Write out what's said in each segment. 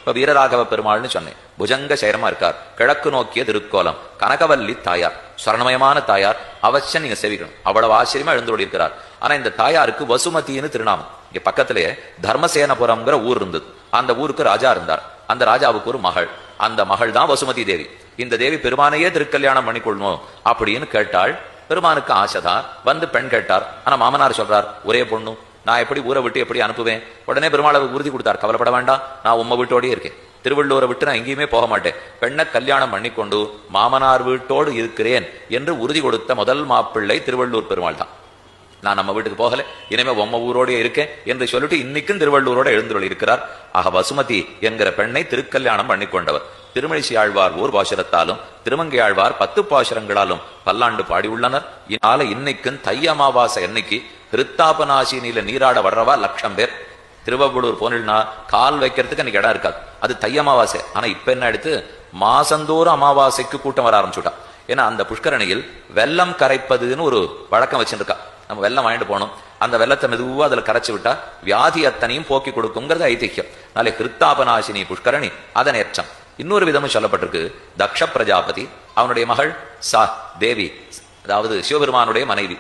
இப்ப வீரராகவ பெருமாள்னு சொன்னேன். புஜங்க சைரமா இருக்கார், கிழக்கு நோக்கிய திருக்கோலம், கனகவல்லி தாயார், ஸ்வர்ணமயமான தாயார். அவசியம் நீங்க சேவிக்கணும். அவ்வளவு ஆச்சரியமா எழுந்தோடி இருக்கிறார். ஆனா இந்த தாயாருக்கு வசுமதினு திருநாமம். இங்க பக்கத்திலேயே தர்மசேனபுரம்ங்கிற ஊர் இருந்தது. அந்த ஊருக்கு ராஜா இருந்தார். அந்த ராஜாவுக்கு ஒரு மகள். அந்த மகள் தான் வசுமதி தேவி. இந்த தேவி பெருமானையே திருக்கல்யாணம் பண்ணிக்கொள்ளணும் அப்படின்னு கேட்டாள். பெருமானுக்கு ஆசைதான். வந்து பெண் கேட்டார். ஆனா மாமனார் சொல்றார், ஒரே பொண்ணு, நான் எப்படி ஊரை விட்டு எப்படி அனுப்புவேன்? உடனே பெருமாள் உறுதி கொடுத்தார், கவலைப்பட வேண்டாம், நான் உம்ம வீட்டோடய இருக்கேன், திருவள்ளூரை விட்டு நான் எங்கேயுமே போக மாட்டேன், பெண்ணை கல்யாணம் பண்ணிக்கொண்டு மாமனார் வீட்டோடு இருக்கிறேன் என்று உறுதி கொடுத்த முதல் மாப்பிள்ளை திருவள்ளூர் பெருமாள் தான். நான் நம்ம வீட்டுக்கு போகல, இனிமே உம்ம ஊரோடய இருக்கேன் என்று சொல்லிட்டு இன்னைக்கும் திருவள்ளூரோட எழுந்துள்ள இருக்கிறார். ஆக வசுமதி என்கிற பெண்ணை திருக்கல்யாணம் பண்ணிக்கொண்டவர். திருமழிசை ஆழ்வார் ஓர் பாசுரத்தாலும் திருமங்கை ஆழ்வார் 10 பாசுரங்களாலும் பல்லாண்டு பாடியுள்ளனர். இதனால இன்னைக்கும் தை அமாவாசை அன்னைக்கு ஹிருத்தாபநாசினியில நீராட வர்றவா 1,00,000 பேர். திருவள்ளூர் போனா கால் வைக்கிறதுக்கு அன்னைக்கு இடம் இருக்காது. அது தை அமாவாசை. ஆனா இப்ப என்ன எடுத்து மாசந்தோறும் அமாவாசைக்கு கூட்டம் வர ஆரம்பிச்சுட்டா. ஏன்னா அந்த புஷ்கரணியில் வெள்ளம் கரைப்பதுன்னு ஒரு வழக்கம் வச்சுருக்கா. நம்ம வெள்ளம் வாங்கிட்டு போனோம், அந்த வெள்ளத்தை மெதுவா அதுல கரைச்சு விட்டா வியாதி அத்தனையும் போக்கி கொடுக்குங்கிறது ஐதிஹ்யம். நாளை ஹிருத்தாபநாசினி புஷ்கரணி அதன் ஏற்றம். இன்னொரு விதமும் சொல்லப்பட்டிருக்கு. தக்ஷ பிரஜாபதி அவனுடைய மகள் தேவி, அதாவது சிவபெருமானுடைய மனைவி,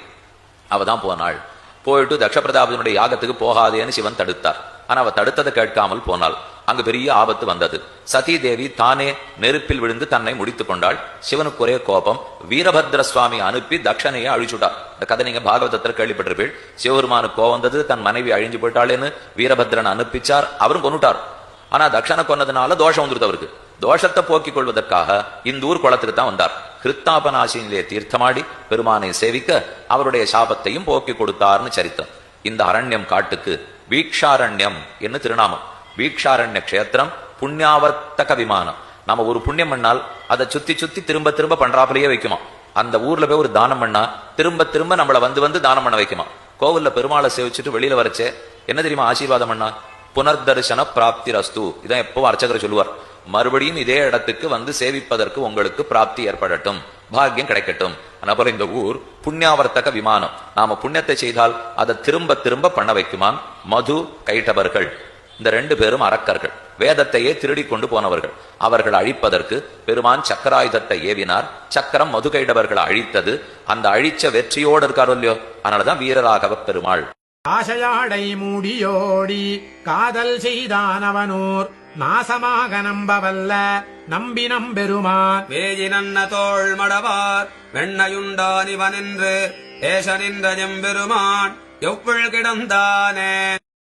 அவதான் போனாள். போயிட்டு தக்ஷ பிரஜாபதியினுடைய யாகத்துக்கு போகாதேன்னு சிவன் தடுத்தார். ஆனா அவ தடுத்ததை கேட்காமல் போனாள். அங்கு பெரிய ஆபத்து வந்தது. சதி தேவி தானே நெருப்பில் விழுந்து தன்னை முடித்துக் கொண்டாள். சிவனுக்கு ஒரே கோபம். வீரபத்ர சுவாமி அனுப்பி தக்ஷனையை அழிச்சுட்டார். இந்த கதை நீங்க பாகவதத்தில் கேள்விப்பட்டிருப்பீள். சிவபெருமானுக்கு கோபம் வந்தது, தன் மனைவி அழிஞ்சு போயிட்டாளேன்னு வீரபத்ரன் அனுப்பிச்சார். அவரும் கொண்டுட்டார். ஆனா தக்ஷனை கொன்னதுனால தோஷம் வந்துருது அவருக்கு. தோஷத்தை போக்கிக் கொள்வதற்காக இந்த ஊர் குளத்துக்கு தான் வந்தார். ஹிருத்தாபநாசினிலே தீர்த்தமாடி பெருமானை சேவிக்க அவருடைய சாபத்தையும் போக்கி கொடுத்தார்னு சரித்திரம். இந்த அரண்யம் காட்டுக்கு வீக்ஷாரண்யம் என்று திருநாமம். வீக்ஷாரண்ய கஷேத்திரம் புண்ணியாவர்த்தக விமானம். நம்ம ஒரு புண்ணியம் பண்ணால் அதை சுத்தி சுத்தி திரும்ப திரும்ப பண்றாப்பிலேயே வைக்குமா. அந்த ஊர்ல போய் ஒரு தானம் பண்ணா திரும்ப திரும்ப நம்மளை வந்து தானம் பண்ண வைக்குமா. கோவில்ல பெருமாளை சேவிச்சுட்டு வெளியில வரச்சே என்ன தெரியுமா ஆசீர்வாதம் பண்ணா? புனர்தர்சன பிராப்தி ரஸ்து. இதான் எப்பவும் அர்ச்சகர் சொல்லுவார். மறுபடியும் இதே இடத்துக்கு வந்து சேவிப்பதற்கு உங்களுக்கு பிராப்தி ஏற்படட்டும், பாக்கியம் கிடைக்கட்டும். போல இந்த ஊர் புண்ணியாவர்த்தக விமானம். நாம புண்ணியத்தை செய்தால் அதை திரும்ப திரும்ப பண்ண வைக்குமான். மது கைட்டவர்கள் இந்த 2 பேரும் அரக்கர்கள், வேதத்தையே திருடி கொண்டு போனவர்கள். அவர்கள் அழிப்பதற்கு பெருமான் சக்கராயுதத்தை ஏவினார். சக்கரம் மது கைடவர்களை அழித்தது. அந்த அழிச்ச வெற்றியோடு இருக்காரோ இல்லையோ, அதனாலதான் வீரராகவ பெருமாள். ஆசையாடை மூடியோடி காதல் செய்தானவனூர் நாசமாக நம்பவல்ல நம்பி நம்பெருமான் வேஜி நன்ன தோள் மடவார் வெண்ணையுண்டானிவனென்று ஏச நின்ற எம்பெருமான் எவ்வள் கிடந்தானே.